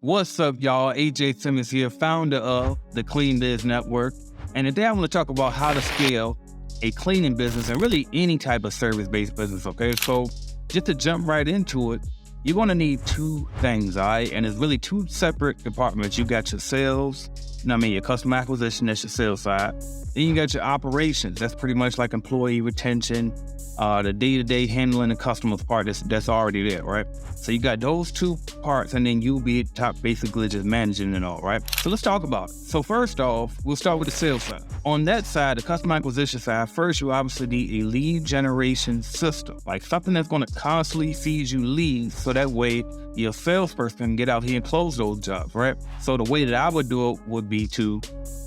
What's up, y'all? AJ Simmons here, founder of the Clean Biz Network. And today I want to talk about how to scale a cleaning business and really any type of service-based business, okay? So just to jump right into it, you're going to need two things, all right? And it's really two separate departments. You got your sales, your customer acquisition, that's your sales side. Then you got your operations. That's pretty much like employee retention, the day-to-day handling the customers part that's already there, right? So you got those two parts, and then you'll be at top basically just managing it all, right? So let's talk about it. So first off, we'll start with the sales side. On that side, the customer acquisition side, first you obviously need a lead generation system, like something that's going to constantly feed you leads so that way your salesperson can get out here and close those jobs, right? So the way that I would do it would be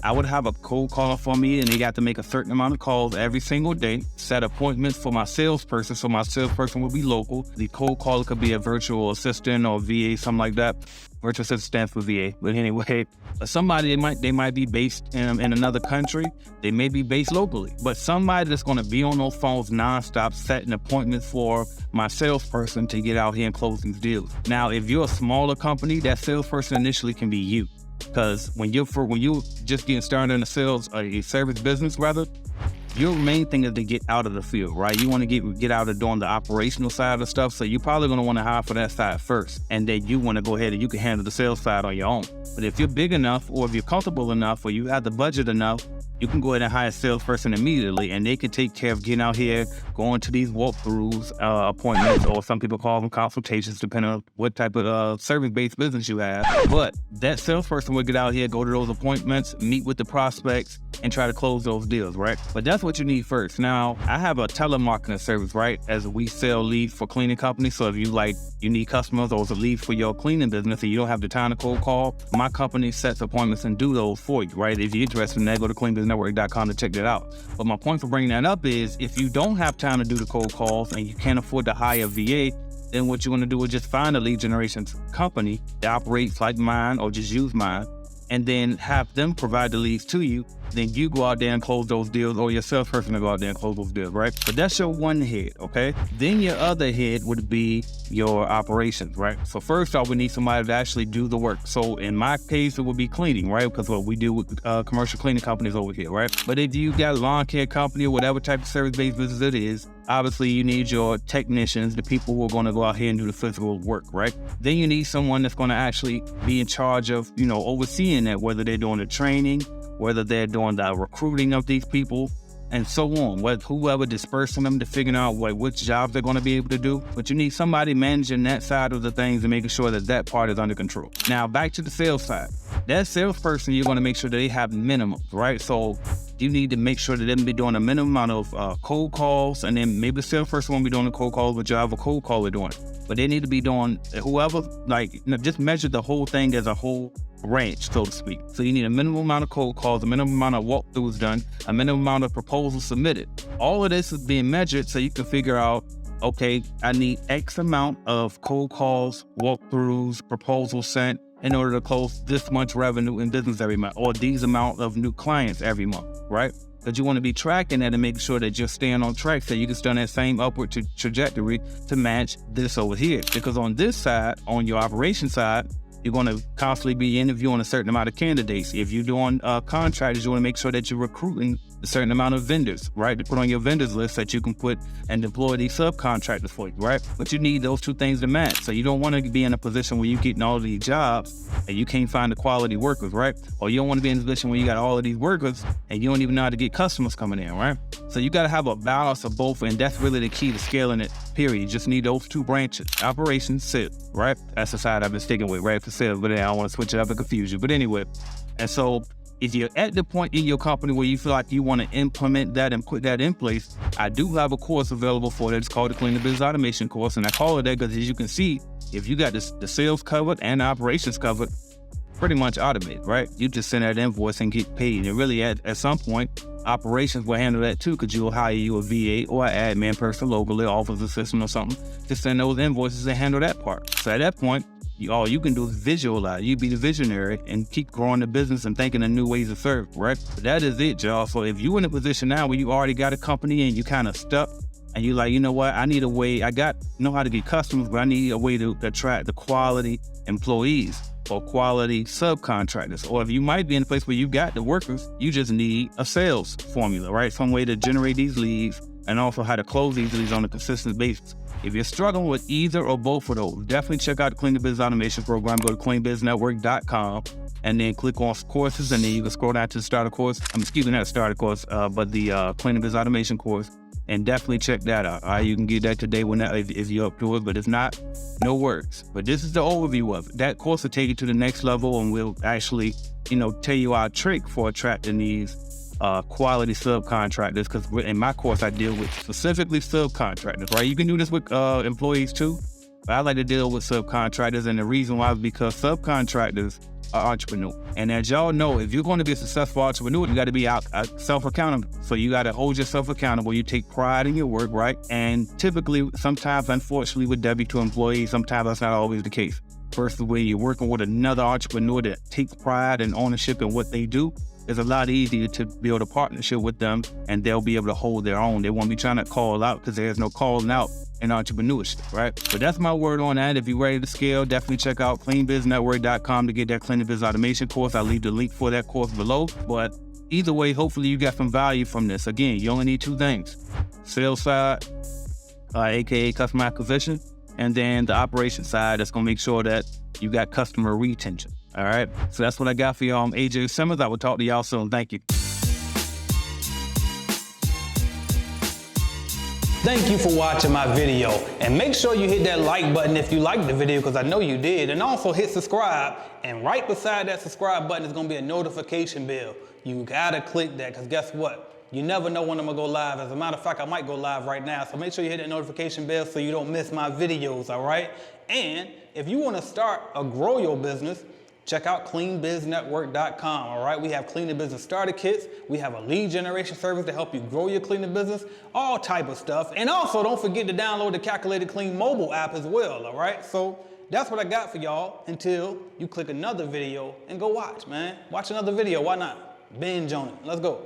I would have a cold caller for me, and they got to make a certain amount of calls every single day, set appointments for my salesperson, so my salesperson will be local. The cold caller could be a virtual assistant or VA, something like that. Virtual assistant stands for VA, but anyway, somebody they might be based in another country. They may be based locally, but somebody that's going to be on those phones nonstop, setting appointments for my salesperson to get out here and close these deals. Now, if you're a smaller company, that salesperson initially can be you. Because when you're just getting started in a service business rather, your main thing is to get out of the field, right? You want to get out of doing the operational side of stuff. So you're probably going to want to hire for that side first. And then you want to go ahead and you can handle the sales side on your own. But if you're big enough, or if you're comfortable enough, or you have the budget enough, you can go ahead and hire a salesperson immediately, and they can take care of getting out here, going to these walkthroughs, appointments, or some people call them consultations, depending on what type of service-based business you have. But that salesperson will get out here, go to those appointments, meet with the prospects, and try to close those deals, right? But that's what you need first. Now, I have a telemarketing service, right? As we sell leads for cleaning companies. So if you need customers or it's a lead for your cleaning business and you don't have the time to cold call, my company sets appointments and do those for you, right? If you're interested in that, go to cleanbusinessnetwork.com to check that out. But my point for bringing that up is if you don't have time to do the cold calls and you can't afford to hire a VA, then what you want to do is just find a lead generation company that operates like mine or just use mine, and then have them provide the leads to you. Then you go out there and close those deals, or your salesperson will go out there and close those deals, right? But that's your one head, okay? Then your other head would be your operations, right? So first off, we need somebody to actually do the work. So in my case, it would be cleaning, right? Because what we do with commercial cleaning companies over here, right? But if you got a lawn care company or whatever type of service-based business it is, obviously you need your technicians, the people who are going to go out here and do the physical work, right? Then you need someone that's going to actually be in charge of, overseeing that, whether they're doing the training, whether they're doing the recruiting of these people, and so on. Whoever dispersing them to figure out which jobs they're going to be able to do. But you need somebody managing that side of the things and making sure that part is under control. Now, back to the sales side. That salesperson, you're going to make sure that they have minimums, right? So you need to make sure that they be doing a minimum amount of cold calls, and then maybe the salesperson won't be doing the cold calls, but you have a cold caller doing it. But they need to be doing just measure the whole thing as a whole ranch, so to speak. So you need a minimum amount of cold calls, a minimum amount of walkthroughs done, a minimum amount of proposals submitted. All of this is being measured so you can figure out, okay, I need X amount of cold calls, walkthroughs, proposals sent in order to close this much revenue in business every month, or these amount of new clients every month, right? Because you want to be tracking that and making sure that you're staying on track so you can stay on that same upward trajectory to match this over here. Because on this side, on your operation side, you're going to constantly be interviewing a certain amount of candidates. If you're doing contractors, you want to make sure that you're recruiting a certain amount of vendors, right? To put on your vendors list that you can put and deploy these subcontractors for you, right? But you need those two things to match. So you don't want to be in a position where you're getting all of these jobs and you can't find the quality workers, right? Or you don't want to be in a position where you got all of these workers and you don't even know how to get customers coming in, right? So you got to have a balance of both, and that's really the key to scaling it, period. You just need those two branches, operations, sales, right? That's the side I've been sticking with, right? For sales, but then I don't want to switch it up and confuse you. But anyway, and so if you're at the point in your company where you feel like you want to implement that and put that in place, I do have a course available for that. It's called the Clean Business Automation course, and I call it that because, as you can see, if you got the sales covered and the operations covered, pretty much automated, right? You just send that invoice and get paid. And really, at some point, operations will handle that too, because you'll hire you a VA or an admin person locally, office assistant or something, to send those invoices and handle that part. So at that point, all you can do is visualize. You be the visionary and keep growing the business and thinking of new ways to serve, right? But that is it, y'all. So if you're in a position now where you already got a company and you kind of stuck, and you're like, you know what, I need a way, know how to get customers, but I need a way to attract the quality employees. or quality subcontractors. Or if you might be in a place where you got the workers, you just need a sales formula, right? Some way to generate these leads and also how to close these leads on a consistent basis. If you're struggling with either or both of those, definitely check out the Clean the Biz Automation Program. Go to cleanbiznetwork.com and then click on courses, and then you can scroll down to the starter course. Excuse me, not a starter course, but the Clean the Biz Automation course. And definitely check that out. All right, you can get that today if you're up to it, but if not, no worries. But this is the overview of it. That course will take you to the next level, and we'll actually, tell you our trick for attracting these quality subcontractors. Because in my course, I deal with specifically subcontractors, right? You can do this with employees too, but I like to deal with subcontractors, and the reason why is because subcontractors are entrepreneurs. And as y'all know, if you're going to be a successful entrepreneur, you got to be self-accountable. So you got to hold yourself accountable. You take pride in your work, right? And typically, sometimes, unfortunately, with W-2 employees, sometimes that's not always the case. First, when you're working with another entrepreneur that takes pride and ownership in what they do, it's a lot easier to build a partnership with them, and they'll be able to hold their own. They won't be trying to call out, because there's no calling out in entrepreneurship, right? But that's my word on that. If you're ready to scale, definitely check out cleanbiznetwork.com to get that Clean the Biz Automation course. I'll leave the link for that course below. But either way, hopefully you got some value from this. Again, you only need two things: sales side, aka customer acquisition, and then the operation side that's going to make sure that you got customer retention. All right, so that's what I got for y'all. I'm AJ Simmons. I will talk to y'all soon. Thank you. Thank you for watching my video, and make sure you hit that like button if you liked the video, because I know you did, and also hit subscribe, and right beside that subscribe button is going to be a notification bell. You gotta click that, because guess what? You never know when I'm gonna go live. As a matter of fact, I might go live right now, so make sure you hit that notification bell so you don't miss my videos, all right? And if you want to start or grow your business, check out cleanbiznetwork.com, all right? We have Clean the Business starter kits. We have a lead generation service to help you grow your cleaning business, all type of stuff. And also, don't forget to download the Calculated Clean mobile app as well, all right? So that's what I got for y'all until you click another video and go watch, man. Watch another video, why not? Binge on it, let's go.